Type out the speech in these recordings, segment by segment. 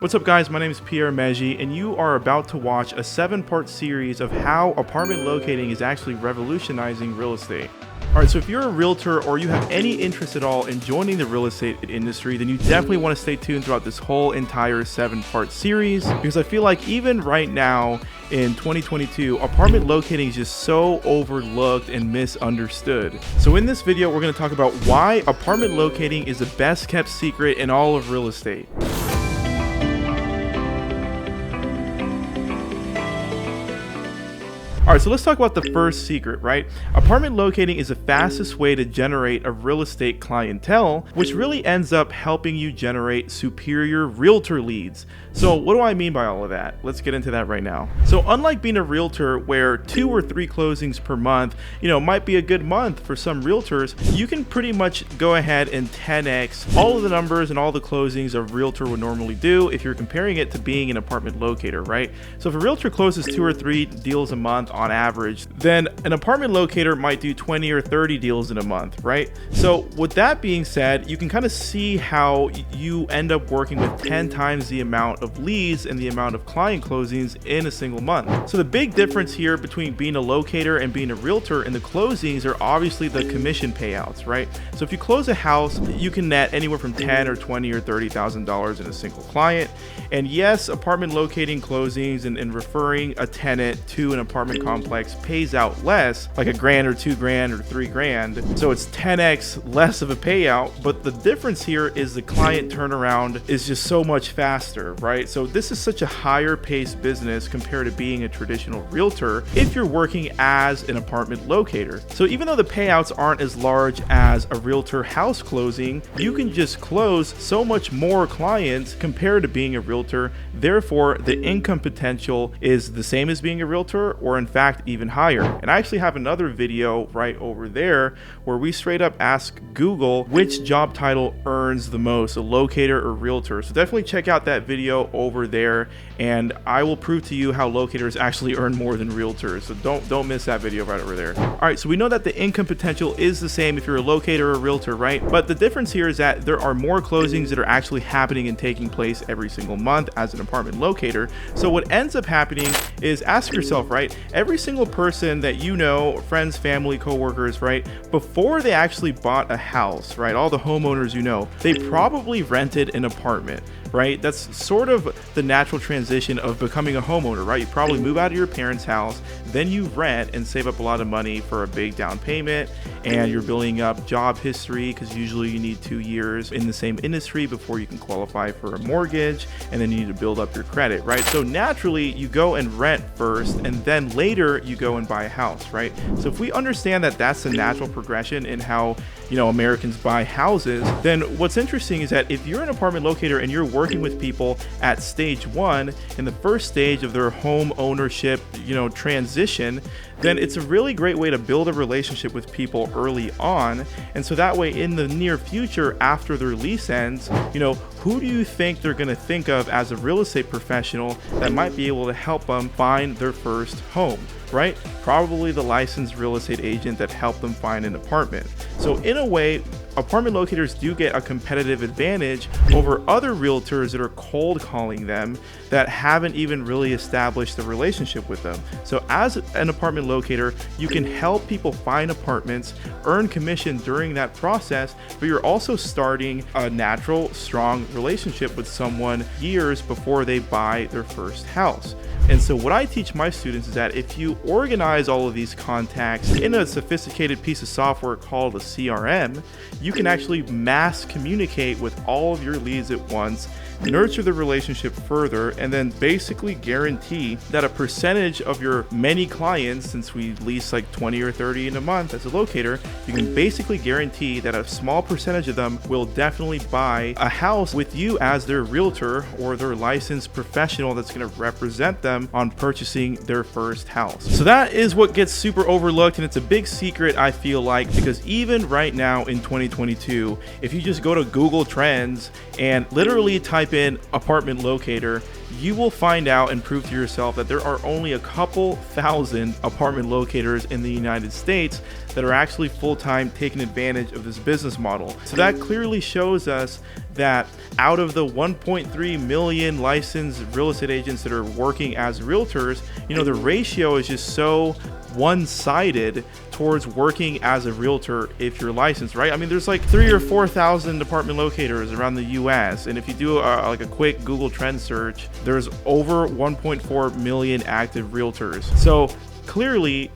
What's up guys, my name is Pierre Meji and you are about to watch a 7-part series of how apartment locating is actually revolutionizing real estate. Alright, so if you're a realtor or you have any interest at all in joining the real estate industry, then you definitely want to stay tuned throughout this whole entire 7-part series, because I feel like even right now in 2022, apartment locating is just so overlooked and misunderstood. So in this video, we're going to talk about why apartment locating is the best kept secret in all of real estate. Alright, so let's talk about the first secret, right? Apartment locating is the fastest way to generate a real estate clientele, which really ends up helping you generate superior realtor leads. So what do I mean by all of that? Let's get into that right now. So unlike being a realtor where 2 or 3 closings per month, might be a good month for some realtors, you can pretty much go ahead and 10x all of the numbers and all the closings a realtor would normally do if you're comparing it to being an apartment locator, right? So if a realtor closes 2 or 3 deals a month on average, then an apartment locator might do 20 or 30 deals in a month, right? So with that being said, you can kind of see how you end up working with 10 times the amount of leads and the amount of client closings in a single month. So the big difference here between being a locator and being a realtor in the closings are obviously the commission payouts, right? So if you close a house, you can net anywhere from 10 or 20 or $30,000 in a single client. And yes, apartment locating closings and referring a tenant to an apartment complex pays out less, like $1,000 or $2,000 or $3,000. So it's 10x less of a payout, but the difference here is the client turnaround is just so much faster, right? So this is such a higher paced business compared to being a traditional realtor if you're working as an apartment locator. So even though the payouts aren't as large as a realtor house closing, you can just close so much more clients compared to being a realtor. Therefore, the income potential is the same as being a realtor, or in fact even higher. And I actually have another video right over there where we straight up ask Google which job title earns the most, a locator or realtor. So definitely check out that video over there and I will prove to you how locators actually earn more than realtors. So don't miss that video right over there. All right, so we know that the income potential is the same if you're a locator or a realtor, right? But the difference here is that there are more closings that are actually happening and taking place every single month as an apartment locator. So what ends up happening is, ask yourself, right? Every single person that you know, friends, family, coworkers, right? Before they actually bought a house, right? All the homeowners they probably rented an apartment, right? That's sort of the natural transition of becoming a homeowner, right? You probably move out of your parents' house, then you rent and save up a lot of money for a big down payment, and you're building up job history because usually you need 2 years in the same industry before you can qualify for a mortgage, and then you need to build up your credit, right? So naturally you go and rent first, and then later you go and buy a house, right? So if we understand that that's the natural progression in how Americans buy houses, then what's interesting is that if you're an apartment locator and you're working with people at stage 1, in the first stage of their home ownership, transition, then it's a really great way to build a relationship with people early on. And so that way in the near future, after their lease ends, who do you think they're going to think of as a real estate professional that might be able to help them find their first home? Right? Probably the licensed real estate agent that helped them find an apartment. So in a way, apartment locators do get a competitive advantage over other realtors that are cold calling them that haven't even really established a relationship with them. So as an apartment locator, you can help people find apartments, earn commission during that process, but you're also starting a natural, strong relationship with someone years before they buy their first house. And so what I teach my students is that if you organize all of these contacts in a sophisticated piece of software called a CRM, you can actually mass communicate with all of your leads at once, nurture the relationship further, and then basically guarantee that a percentage of your many clients, since we lease like 20 or 30 in a month as a locator, you can basically guarantee that a small percentage of them will definitely buy a house with you as their realtor or their licensed professional that's going to represent them on purchasing their first house. So that is what gets super overlooked, and it's a big secret, I feel like, because even right now in 2022, if you just go to Google Trends and literally type in apartment locator, you will find out and prove to yourself that there are only a couple thousand apartment locators in the United States that are actually full-time taking advantage of this business model. So that clearly shows us that out of the 1.3 million licensed real estate agents that are working as realtors, the ratio is just so one-sided towards working as a realtor if you're licensed, right? I mean, there's like 3,000 or 4,000 apartment locators around the US, and if you do like a quick Google Trend search, there's over 1.4 million active realtors. So clearly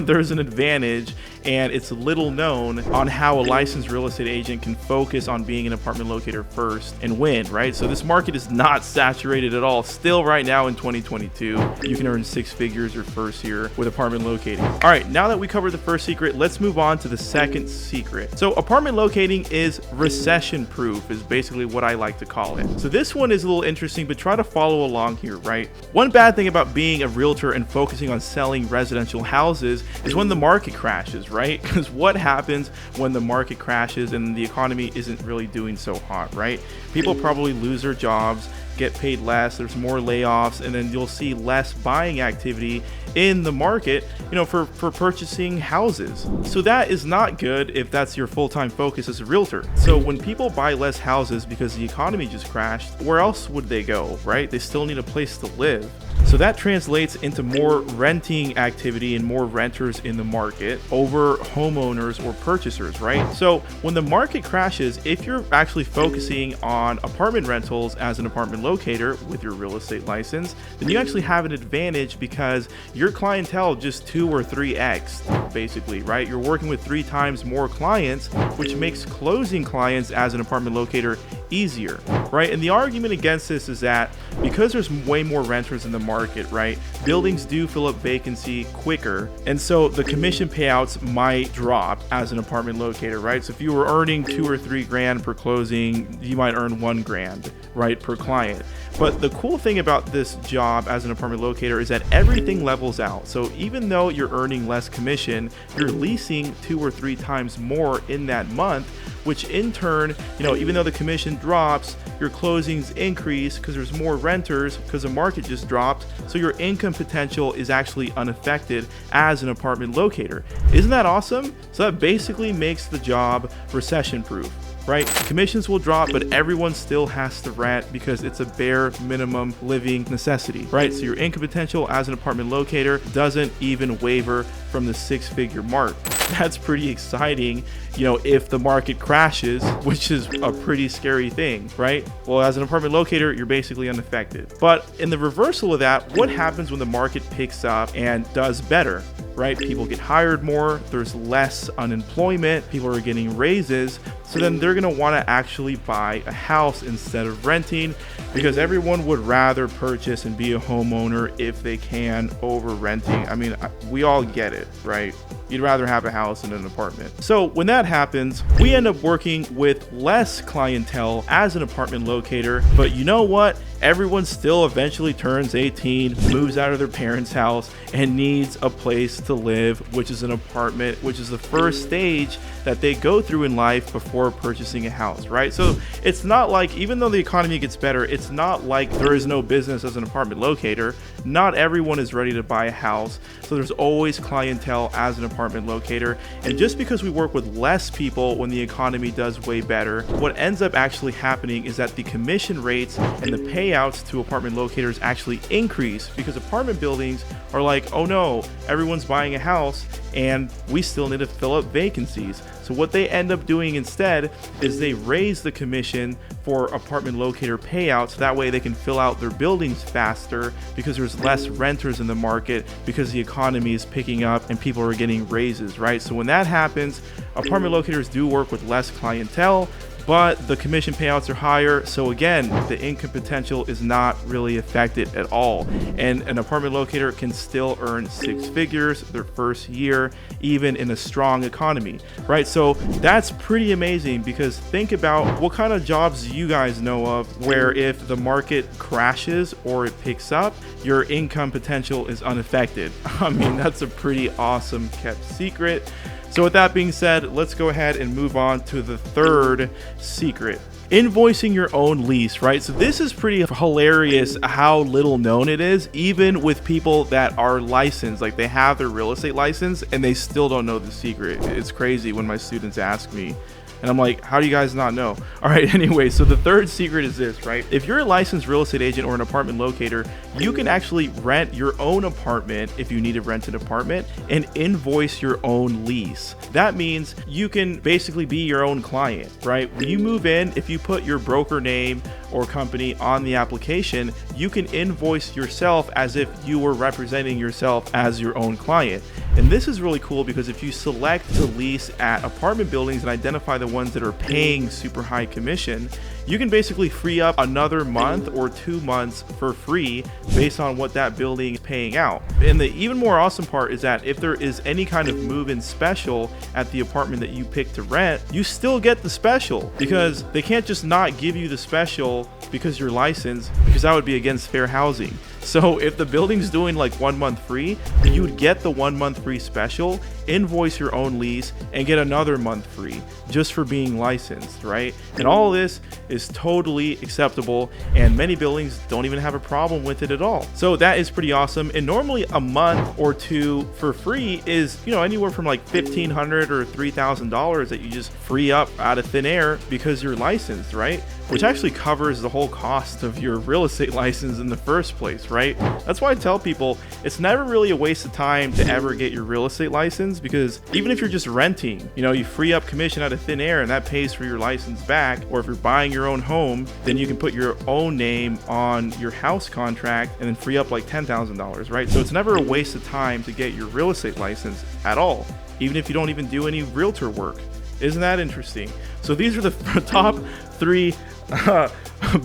there's an advantage, and it's little known on how a licensed real estate agent can focus on being an apartment locator first and win, right? So this market is not saturated at all. Still right now in 2022, you can earn 6 figures your first year with apartment locating. All right, now that we covered the first secret, let's move on to the second secret. So apartment locating is recession proof, is basically what I like to call it. So this one is a little interesting, but try to follow along here, right? One bad thing about being a realtor and focusing on selling residential houses is when the market crashes, right? Because what happens when the market crashes and the economy isn't really doing so hot, right? People probably lose their jobs, get paid less, there's more layoffs, and then you'll see less buying activity in the market, for purchasing houses. So that is not good if that's your full-time focus as a realtor. So when people buy less houses because the economy just crashed, where else would they go, right? They still need a place to live. So that translates into more renting activity and more renters in the market over homeowners or purchasers, right? So when the market crashes, if you're actually focusing on apartment rentals as an apartment locator with your real estate license, then you actually have an advantage because your clientele just 2 or 3x basically, right? You're working with 3 times more clients, which makes closing clients as an apartment locator easier, right? And the argument against this is that because there's way more renters in the market, right, buildings do fill up vacancy quicker, and so the commission payouts might drop as an apartment locator, right? So if you were earning 2 or 3 grand per closing, you might earn 1 grand, right, per client. But the cool thing about this job as an apartment locator is that everything levels out. So even though you're earning less commission, you're leasing 2 or 3 times more in that month, which in turn, even though the commission drops, your closings increase because there's more renters because the market just dropped. So your income potential is actually unaffected as an apartment locator. Isn't that awesome? So that basically makes the job recession proof, right? Commissions will drop, but everyone still has to rent because it's a bare minimum living necessity, right? So your income potential as an apartment locator doesn't even waver from the 6-figure mark. That's pretty exciting, if the market crashes, which is a pretty scary thing, right? Well, as an apartment locator, you're basically unaffected. But in the reversal of that, what happens when the market picks up and does better, right? People get hired more, there's less unemployment, people are getting raises, so then they're gonna wanna actually buy a house instead of renting, because everyone would rather purchase and be a homeowner if they can over renting. I mean, we all get it, right? You'd rather have a house than an apartment. So when that happens, we end up working with less clientele as an apartment locator, but you know what? Everyone still eventually turns 18, moves out of their parents' house, and needs a place to live, which is an apartment, which is the first stage that they go through in life before purchasing a house, right? So it's not like, even though the economy gets better, it's not like there is no business as an apartment locator. Not everyone is ready to buy a house, so there's always clientele as an apartment locator. And just because we work with less people when the economy does way better, what ends up actually happening is that the commission rates and the payouts to apartment locators actually increase, because apartment buildings are like, oh no, everyone's buying a house and we still need to fill up vacancies. So what they end up doing instead is they raise the commission for apartment locator payouts. That way they can fill out their buildings faster because there's less renters in the market, because the economy is picking up and people are getting raises, right? So when that happens, apartment locators do work with less clientele, but the commission payouts are higher. So again, the income potential is not really affected at all. And an apartment locator can still earn 6 figures their first year, even in a strong economy, right? So that's pretty amazing, because think about what kind of jobs you guys know of where if the market crashes or it picks up, your income potential is unaffected. I mean, that's a pretty awesome kept secret. So with that being said, let's go ahead and move on to the third secret. Invoicing your own lease, right? So this is pretty hilarious how little known it is, even with people that are licensed, like they have their real estate license and they still don't know the secret. It's crazy when my students ask me, And I'm like, how do you guys not know? All right, anyway, so the third secret is this, right? If you're a licensed real estate agent or an apartment locator, you can actually rent your own apartment if you need to rent an apartment and invoice your own lease. That means you can basically be your own client, right? When you move in, if you put your broker name or company on the application, you can invoice yourself as if you were representing yourself as your own client. And this is really cool because if you select to lease at apartment buildings and identify the ones that are paying super high commission, you can basically free up another month or 2 months for free based on what that building is paying out. And the even more awesome part is that if there is any kind of move-in special at the apartment that you pick to rent, you still get the special, because they can't just not give you the special because you're licensed, because that would be against fair housing. So if the building's doing like 1 month free, you would get the 1 month free special, invoice your own lease, and get another month free just for being licensed, right? And all of this is totally acceptable, and many buildings don't even have a problem with it at all. So that is pretty awesome. And normally a month or two for free is, you know, anywhere from like $1,500 or $3,000 that you just free up out of thin air because you're licensed, right? Which actually covers the whole cost of your real estate license in the first place, right? That's why I tell people it's never really a waste of time to ever get your real estate license, because even if you're just renting, you know, you free up commission out of thin air and that pays for your license back. Or if you're buying your own home, then you can put your own name on your house contract and then free up like $10,000, right? So it's never a waste of time to get your real estate license at all, even if you don't even do any realtor work. Isn't that interesting? So these are the top 3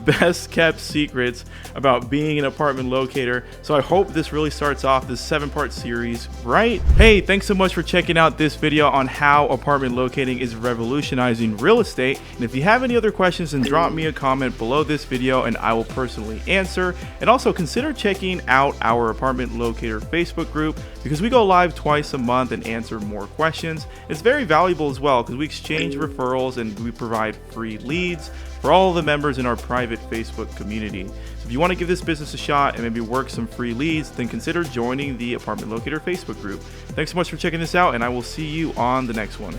best kept secrets about being an apartment locator. So I hope this really starts off this 7-part series right. Hey, thanks so much for checking out this video on how apartment locating is revolutionizing real estate. And if you have any other questions, then drop me a comment below this video and I will personally answer. And also consider checking out our apartment locator Facebook group, because we go live twice a month and answer more questions. It's very valuable as well because we exchange referrals and we provide free leads for all of the members in our private Facebook community. So if you want to give this business a shot and maybe work some free leads, then consider joining the Apartment Locator Facebook group. Thanks so much for checking this out, and I will see you on the next one.